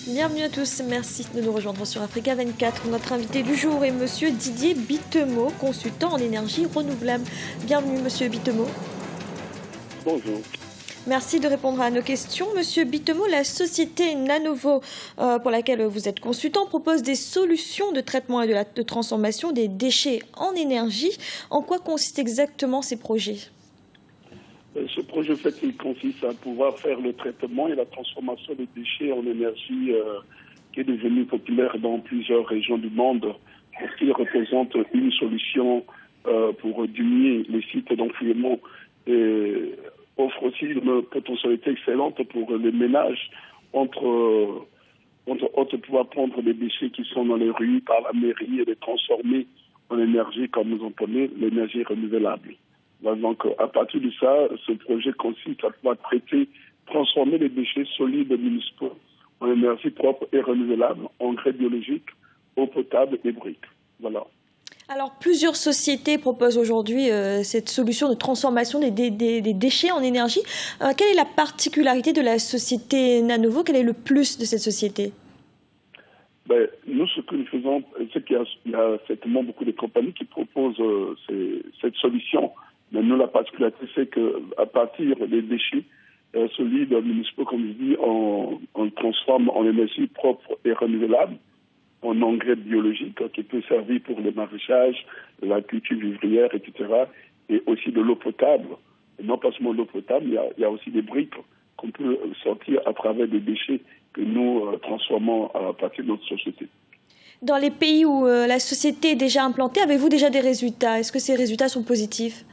Bienvenue à tous, merci de nous rejoindre sur Africa 24. Notre invité du jour est Monsieur Didier Bitemo, consultant en énergie renouvelable. Bienvenue Monsieur Bitemo. Bonjour. Merci de répondre à nos questions. Monsieur Bitemo, la société Nanovo, pour laquelle vous êtes consultant, propose des solutions de traitement et de transformation des déchets en énergie. En quoi consistent exactement ces projets ? Ce projet, en fait, il consiste à pouvoir faire le traitement et la transformation des déchets en énergie qui est devenue populaire dans plusieurs régions du monde, parce qu'il représente une solution pour diminuer les sites d'enfouissement et offre aussi une potentialité excellente pour les ménages entre pouvoir prendre des déchets qui sont dans les rues par la mairie et les transformer en énergie, comme nous en connaissons, l'énergie renouvelable. Donc, à partir de ça, ce projet consiste à pouvoir traiter, transformer les déchets solides municipaux en énergie propre et renouvelable, engrais biologiques, eau potable et briques. Voilà. Alors, plusieurs sociétés proposent aujourd'hui cette solution de transformation des déchets en énergie. Quelle est la particularité de la société Nanovo ? Quel est le plus de cette société ? Nous, ce que nous faisons, c'est qu'il y a certainement beaucoup de compagnies qui proposent cette solution. Mais nous, la particularité, c'est qu'à partir des déchets solides municipaux, comme je dis, on transforme en énergie propre et renouvelable, en engrais biologique qui peut servir pour le maraîchage, la culture vivrière, etc. Et aussi de l'eau potable. Et non pas seulement de l'eau potable, il y a aussi des briques qu'on peut sortir à travers des déchets que nous transformons à partir de notre société. Dans les pays où la société est déjà implantée, avez-vous déjà des résultats ? Est-ce que ces résultats sont positifs ?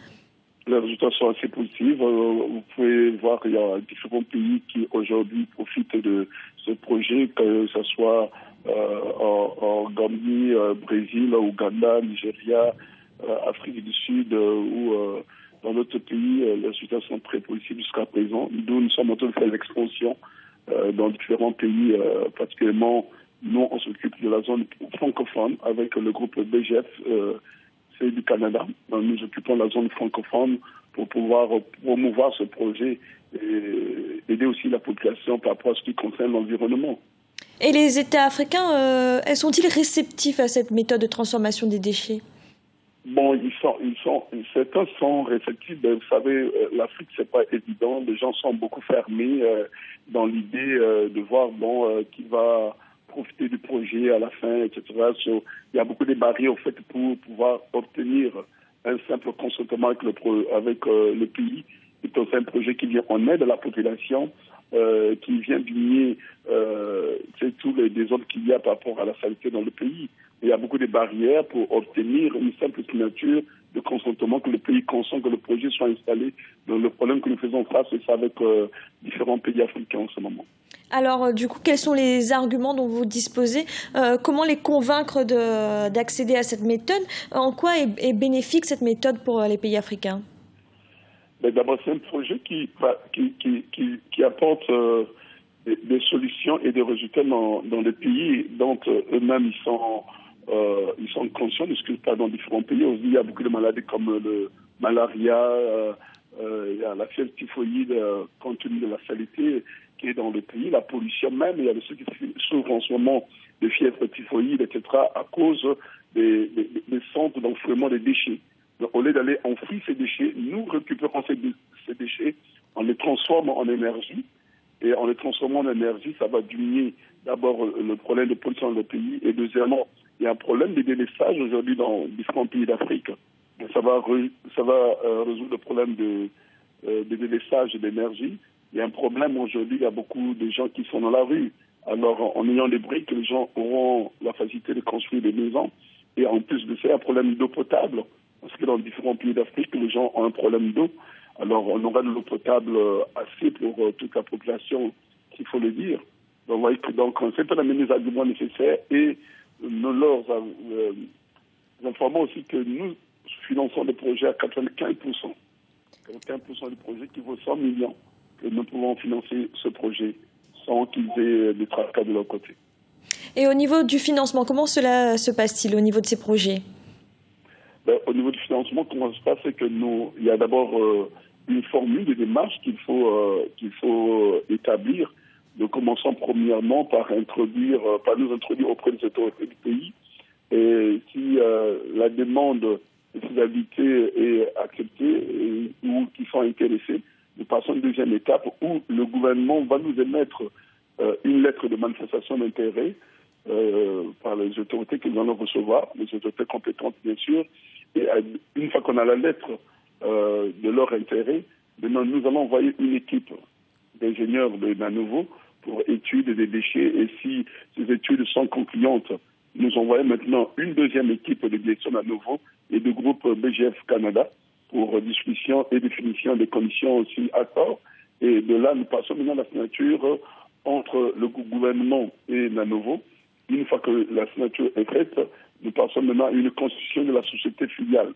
Les résultats sont assez positifs. Vous pouvez voir qu'il y a différents pays qui aujourd'hui profitent de ce projet, que ce soit en Gambie, Brésil, Ouganda, Nigeria, Afrique du Sud ou dans d'autres pays. Les résultats sont très positifs jusqu'à présent. Nous sommes en train de faire l'expansion dans différents pays, particulièrement nous, on s'occupe de la zone francophone avec le groupe BGF. C'est du Canada. Nous occupons la zone francophone pour pouvoir promouvoir ce projet et aider aussi la population par rapport à ce qui concerne l'environnement. Et les États africains, sont-ils réceptifs à cette méthode de transformation des déchets ? Bon, certains sont réceptifs. Vous savez, l'Afrique, c'est pas évident. Les gens sont beaucoup fermés dans l'idée de voir qui va profiter du projet à la fin, etc. Il y a beaucoup de barrières, au fait, pour pouvoir obtenir un simple consentement avec le pays. C'est un projet qui vient en aide à la population, qui vient diminuer tous les désordres qu'il y a par rapport à la santé dans le pays. Il y a beaucoup de barrières pour obtenir une simple signature de consentement que le pays consent que le projet soit installé. Donc, le problème que nous faisons face, c'est ça avec différents pays africains en ce moment. Alors, du coup, quels sont les arguments dont vous disposez ? Comment les convaincre d'accéder à cette méthode ? En quoi est bénéfique cette méthode pour les pays africains ? D'abord, c'est un projet qui apporte des solutions et des résultats dans les pays dont eux-mêmes ils sont conscients de ce qui se passe dans différents pays. Aussi, il y a beaucoup de maladies comme le malaria, il y a la fièvre typhoïde compte tenu de la saleté qui est dans le pays, la pollution même. Il y a ceux qui souffrent en ce moment de fièvre typhoïde, etc. à cause des centres d'enfouissement des déchets. Donc, au lieu d'aller enfouir ces déchets, nous récupérons ces déchets, on les transforme en énergie. Et en les transformant en énergie, ça va diminuer d'abord le problème de pollution dans le pays. Et deuxièmement, il y a un problème de délaissage aujourd'hui dans différents pays d'Afrique. Ça va résoudre le problème de délaissage d'énergie. Il y a un problème aujourd'hui, il y a beaucoup de gens qui sont dans la rue. Alors, en ayant des briques, les gens auront la facilité de construire des maisons. Et en plus de ça, il y a un problème d'eau potable. Parce que dans différents pays d'Afrique, les gens ont un problème d'eau. Alors, on aura de l'eau potable assez pour toute la population, s'il faut le dire. Donc, vous voyez que on sait pas amener les arguments nécessaires et nous leur informons aussi que nous finançons des projets à 95%. 95% du projet qui vaut 100 millions, que nous pouvons financer ce projet sans qu'ils aient des tracas de leur côté. Et au niveau du financement, comment cela se passe-t-il au niveau de ces projets ? Au niveau du financement, comment ça se passe, c'est que il y a d'abord une formule de démarche qu'il faut établir. nous commençons premièrement par nous introduire auprès des autorités du pays. Et si la demande de faisabilité est acceptée ou qui sont intéressés, nous passons à une deuxième étape où le gouvernement va nous émettre une lettre de manifestation d'intérêt par les autorités que nous allons recevoir, les autorités compétentes bien sûr. Et une fois qu'on a la lettre de leur intérêt, maintenant nous allons envoyer une équipe d'ingénieurs de Nanovo pour études des déchets. Et si ces études sont concluantes, nous envoyons maintenant une deuxième équipe de direction Nanovo et du groupe BGF Canada pour discussion et définition des conditions aussi accords. Et de là, nous passons maintenant à la signature entre le gouvernement et Nanovo. Une fois que la signature est faite, nous passons maintenant à une constitution de la société filiale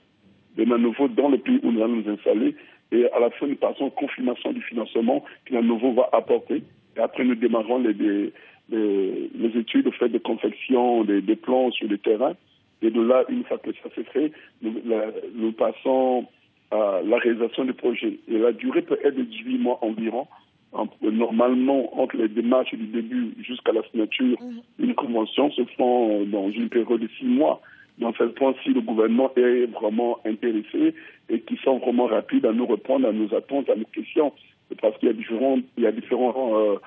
de Nanovo dans le pays où nous allons nous installer. Et à la fin, nous passons aux confirmations du financement que Nanovo va apporter. Et après, nous démarrons les études faites de confection des plans sur le terrain. Et de là, une fois que ça s'est fait, nous passons à la réalisation du projet. Et la durée peut être de 18 mois environ. Normalement, entre les démarches du début jusqu'à la signature, une convention se font dans une période de 6 mois. Dans ce point, si le gouvernement est vraiment intéressé et qui sont vraiment rapides à nous répondre à nos attentes, à nos questions, parce qu'il y a différents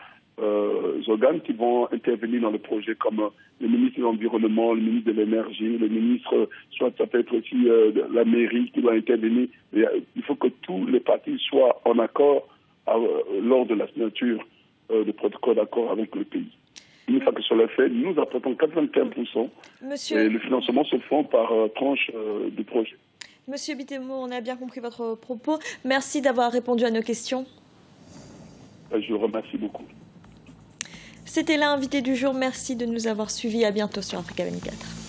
organes qui vont intervenir dans le projet, comme le ministre de l'Environnement, le ministre de l'Énergie, le ministre, soit ça peut être aussi la mairie qui doit intervenir. Il faut que tous les partis soient en accord lors de la signature du protocole d'accord avec le pays. Une fois que cela est fait, nous apportons 95%. Et le financement se fait par tranche du projet. Monsieur Bitemou, on a bien compris votre propos. Merci d'avoir répondu à nos questions. Je vous remercie beaucoup. C'était l'invité du jour. Merci de nous avoir suivis. À bientôt sur Africa 24.